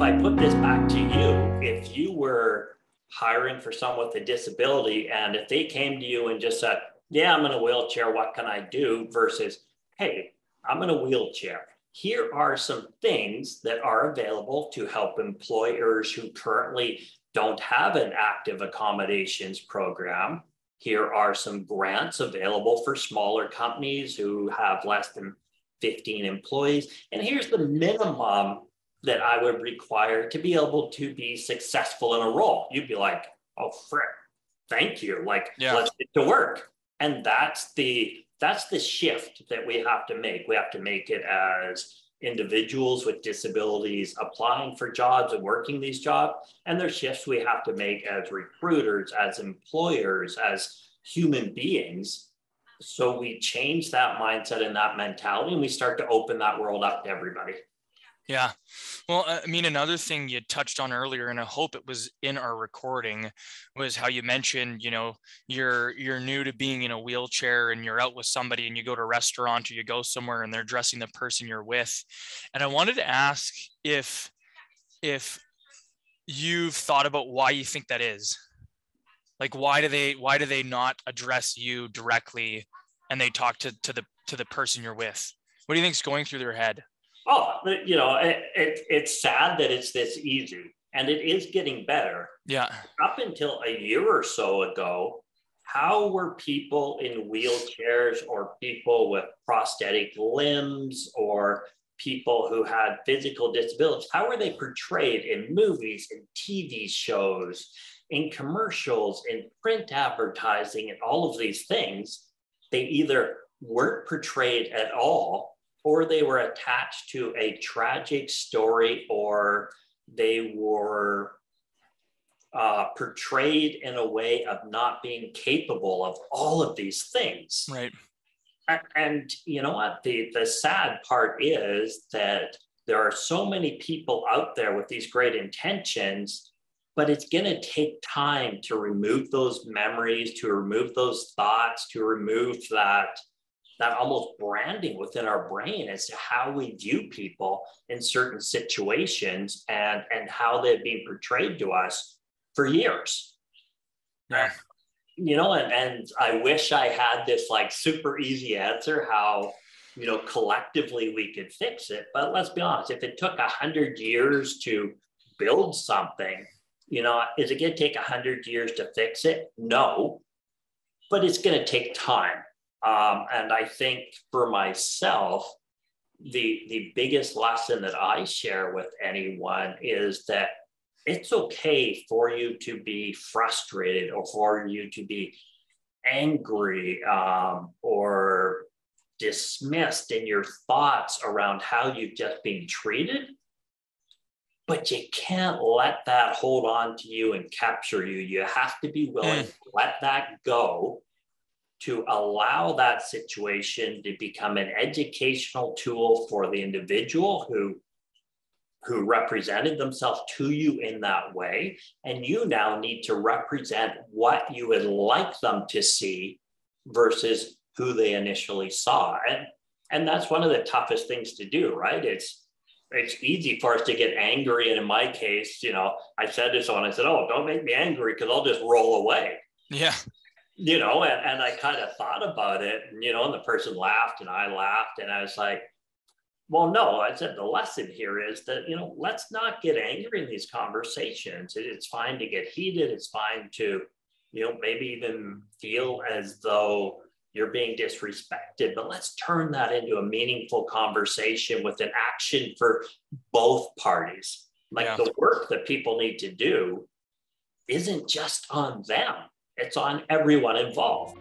I put this back to you. If you were hiring for someone with a disability, and if they came to you and just said, yeah, I'm in a wheelchair, what can I do? Versus, hey, I'm in a wheelchair. Here are some things that are available to help employers who currently don't have an active accommodations program. Here are some grants available for smaller companies who have less than 15 employees. And here's the minimum that I would require to be able to be successful in a role. You'd be like, oh, frick, thank you. Like, let's get to work. And that's the shift that we have to make. We have to make it as individuals with disabilities applying for jobs and working these jobs. And there's shifts we have to make as recruiters, as employers, as human beings. So we change that mindset and that mentality, and we start to open that world up to everybody. Yeah. Well, I mean, another thing you touched on earlier, and I hope it was in our recording, was how you mentioned, you know, you're new to being in a wheelchair and you're out with somebody and you go to a restaurant or you go somewhere and they're addressing the person you're with. And I wanted to ask if you've thought about why you think that is. Like, why do they not address you directly and they talk to the person you're with? What do you think is going through their head? Oh, you know, it's sad that it's this easy, and it is getting better. Yeah. Up until a year or so ago, how were people in wheelchairs or people with prosthetic limbs or people who had physical disabilities, how were they portrayed in movies, in TV shows, in commercials, in print advertising, and all of these things? They either weren't portrayed at all, or they were attached to a tragic story, or they were portrayed in a way of not being capable of all of these things. Right. And you know what? The sad part is that there are so many people out there with these great intentions, but it's going to take time to remove those memories, to remove those thoughts, to remove that almost branding within our brain as to how we view people in certain situations and how they've been portrayed to us for years. Yeah. You know, and I wish I had this like super easy answer how, you know, collectively we could fix it. But let's be honest, if it took 100 years to build something, you know, is it going to take 100 years to fix it? No, but it's going to take time. And I think for myself, the biggest lesson that I share with anyone is that it's okay for you to be frustrated or for you to be angry or dismissed in your thoughts around how you've just been treated. But you can't let that hold on to you and capture you. You have to be willing to let that go, to allow that situation to become an educational tool for the individual who represented themselves to you in that way. And you now need to represent what you would like them to see versus who they initially saw. And that's one of the toughest things to do, right? It's easy for us to get angry. And in my case, you know, I said to someone, I said, oh, don't make me angry because I'll just roll away. Yeah. You know, and I kind of thought about it, and, you know, and the person laughed and I laughed, and I was like, well, no, I said the lesson here is that, you know, let's not get angry in these conversations. It's fine to get heated. It's fine to, you know, maybe even feel as though you're being disrespected, but let's turn that into a meaningful conversation with an action for both parties. Like the work that people need to do isn't just on them. It's on everyone involved.